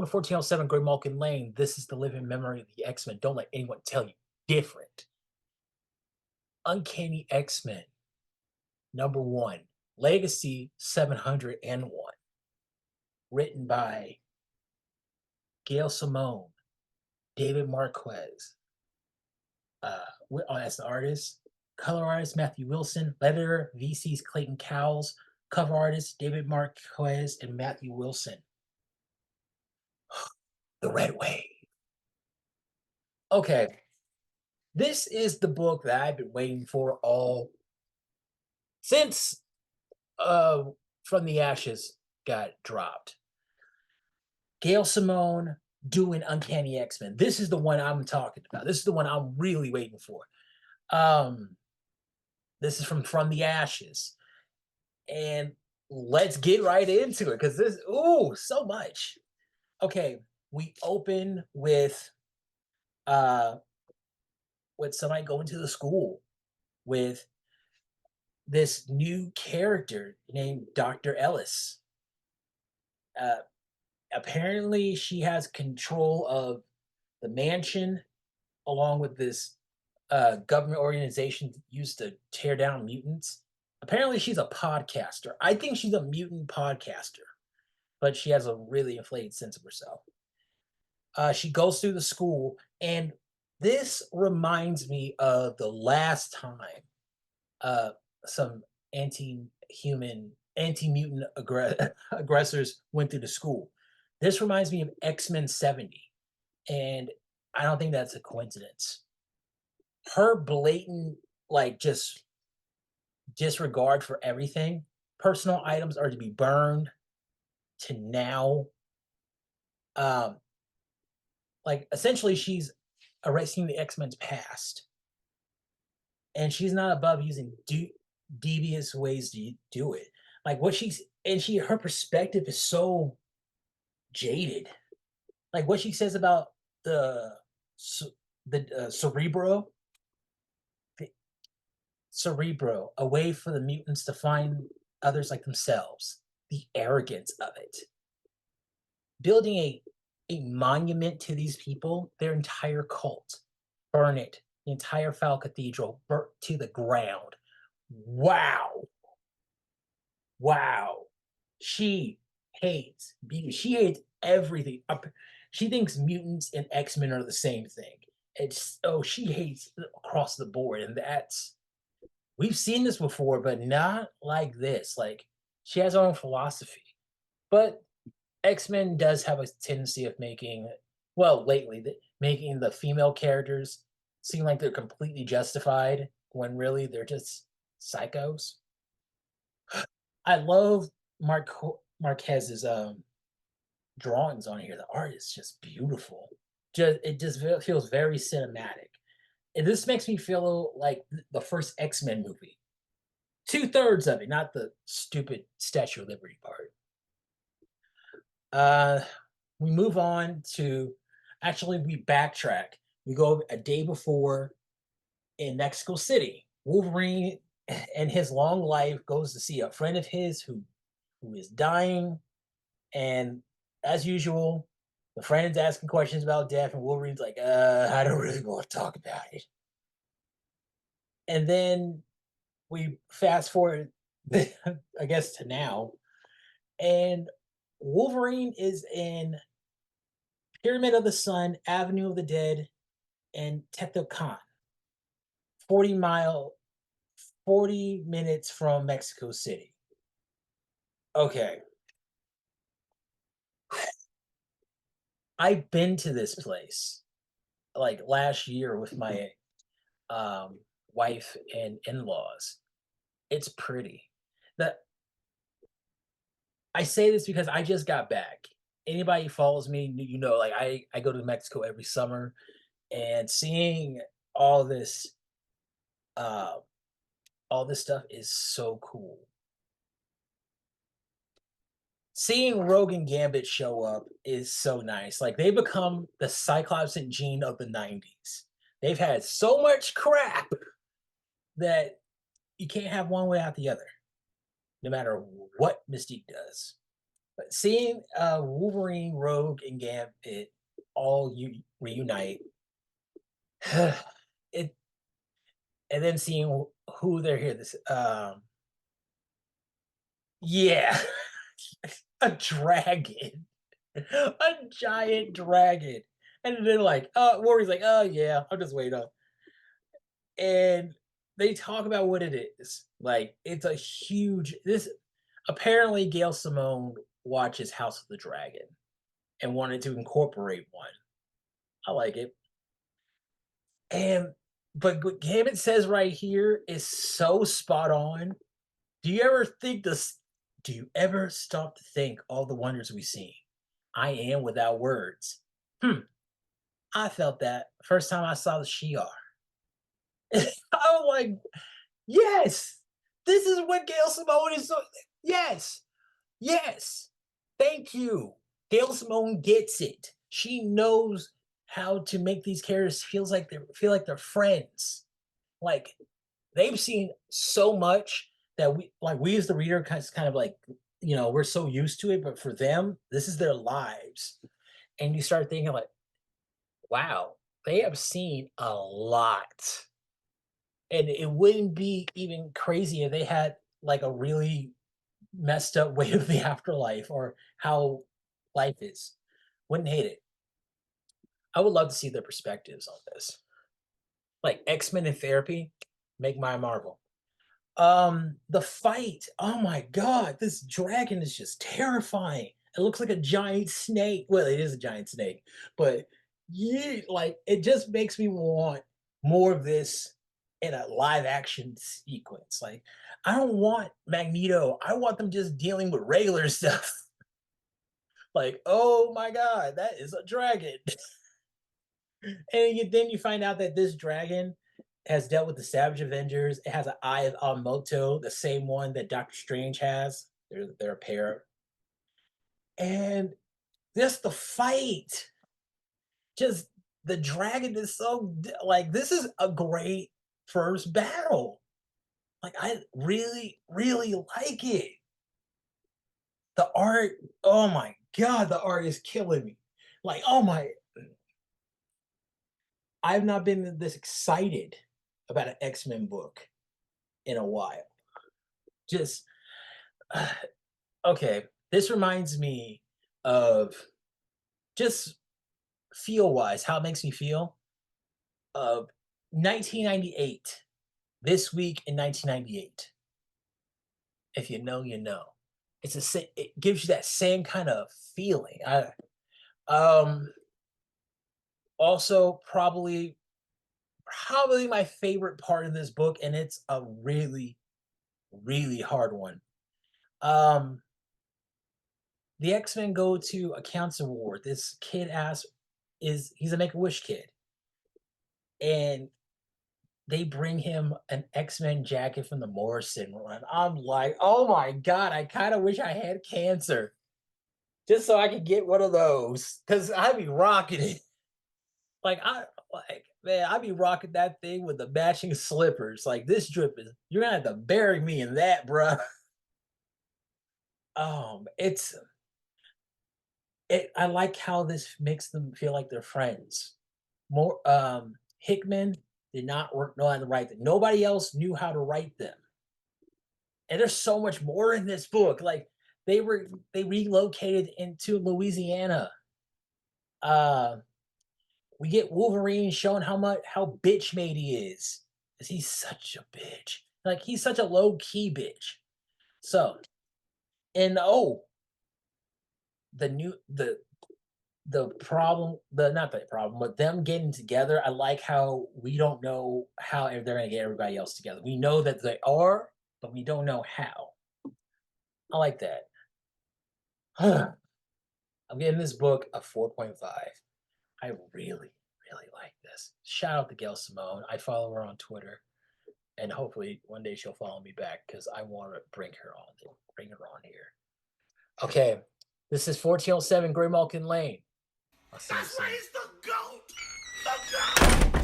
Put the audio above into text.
Number 1407 Great Malkin Lane. This is the living memory of the X-Men. Don't let anyone tell you different. Uncanny X-Men. Number 1. Legacy 701. Written by Gail Simone, David Marquez. As the artist. Color artist Matthew Wilson. Letterer VC's Clayton Cowles. Cover artist David Marquez and Matthew Wilson. The Red Wave. Okay, this is the book that I've been waiting for all since From the Ashes got dropped. Gail Simone doing Uncanny X-Men. This is the one I'm talking about. This is the one I'm really waiting for. This is from the Ashes. And let's get right into it because this, so much. Okay, we open with somebody going to the school with this new character named Dr. Ellis. Uh, Apparently, she has control of the mansion along with this government organization used to tear down mutants. Apparently, she's a podcaster. I think she's a mutant podcaster, but she has a really inflated sense of herself. She goes through the school, and this reminds me of the last time some anti-human, anti-mutant aggressors went through the school. This reminds me of X-Men 70, and I don't think that's a coincidence. Her blatant, like, just disregard for everything. Personal items are to be burned to now. Um, like, essentially, she's erasing the X-Men's past, and she's not above using devious ways to do it. Like her perspective is so jaded. Like what she says about Cerebro, a way for the mutants to find others like themselves. The arrogance of it. Building a monument to these people, their entire cult. Burn it. The entire Foul Cathedral burnt to the ground. Wow. Wow. She hates beauty. She hates everything. She thinks mutants and X-Men are the same thing. She hates across the board. And we've seen this before, but not like this. Like, she has her own philosophy. But X-Men does have a tendency of making the female characters seem like they're completely justified when really they're just psychos. I love Marquez's drawings on here. The art is just beautiful. It just feels very cinematic. And this makes me feel like the first X-Men movie. 2/3 of it, not the stupid Statue of Liberty part. We move on to we backtrack. We go a day before in Mexico City. Wolverine and his long life goes to see a friend of his who is dying, and as usual, the friend is asking questions about death, and Wolverine's like, I don't really want to talk about it. And then we fast forward, I guess, to now, and Wolverine is in Pyramid of the Sun, Avenue of the Dead, and Teotihuacan, 40 minutes from Mexico City. Okay. I've been to this place like last year with my wife and in-laws. It's pretty. That I say this because I just got back. Anybody who follows me, like I go to Mexico every summer, and seeing all this uh all this stuff is so cool. Seeing Rogue and Gambit show up is so nice. Like, they become the Cyclops and Jean of the 90s. They've had so much crap that you can't have one without the other, no matter what Mystique does. But seeing Wolverine, Rogue, and Gambit all reunite, it and then seeing who they're here. This yeah, a dragon, a giant dragon, and they're like, Wolverine's like, oh yeah, I'll just wait up, and they talk about what it is. Like it's a huge this. Apparently, Gail Simone watches House of the Dragon and wanted to incorporate one. I like it. And but what Gambit says right here is so spot on. Do you ever think this? Do you ever stop to think all the wonders we see? I am without words. Hmm. I felt that first time I saw the Shi'ar. I was like, yes, this is what Gail Simone is. So yes, yes. Thank you. Gail Simone gets it. She knows how to make these characters feel like they're friends. Like they've seen so much that we as the reader kind of like we're so used to it, but for them, this is their lives. And you start thinking like, wow, they have seen a lot. And it wouldn't be even crazy if they had like a really messed up way of the afterlife or how life is. Wouldn't hate it. I would love to see their perspectives on this. Like X-Men in therapy, make my Marvel. The fight, oh my god, this dragon is just terrifying. It looks like a giant snake. Well, it is a giant snake, but yeah, like it just makes me want more of this in a live action sequence. Like, I don't want Magneto. I want them just dealing with regular stuff. Like, oh my god, that is a dragon. Then you find out that this dragon has dealt with the Savage Avengers. It has an Eye of Agamotto, the same one that Doctor Strange has. They're a pair. And just the fight, just the dragon is so like this is a great first battle. Like I really, really like it. The art, oh my god, the art is killing me. Like, oh my, I've not been this excited about an X-Men book in a while. Just okay. This reminds me of just feel wise, how it makes me feel of 1998. This week in 1998. If you know, you know. It gives you that same kind of feeling. Um also probably my favorite part of this book, and it's a really, really hard one. Um the X-Men go to a cancer ward. This kid he's a Make-A-Wish kid. And they bring him an X-Men jacket from the Morrison run. I'm like, oh my God, I kind of wish I had cancer just so I could get one of those. Cause I'd be rocking it. Like man, I'd be rocking that thing with the matching slippers. Like this drip is you're gonna have to bury me in that, bruh. It's I like how this makes them feel like they're friends. More Hickman did not know how to write them. Nobody else knew how to write them. And there's so much more in this book. Like they relocated into Louisiana. Uh we get Wolverine showing how bitch made he is. Cause he's such a bitch. Like he's such a low key bitch. So and the new the problem, the not the problem, but them getting together. I like how we don't know how they're going to get everybody else together. We know that they are, but we don't know how. I like that. I'm giving this book a 4.5. I really, really like this. Shout out to Gail Simone. I follow her on Twitter, and hopefully one day she'll follow me back because I want to bring her on. Bring her on here. Okay, this is 1407 Grey Malkin Lane. I'll see you soon. That's why he's the GOAT! The GOAT!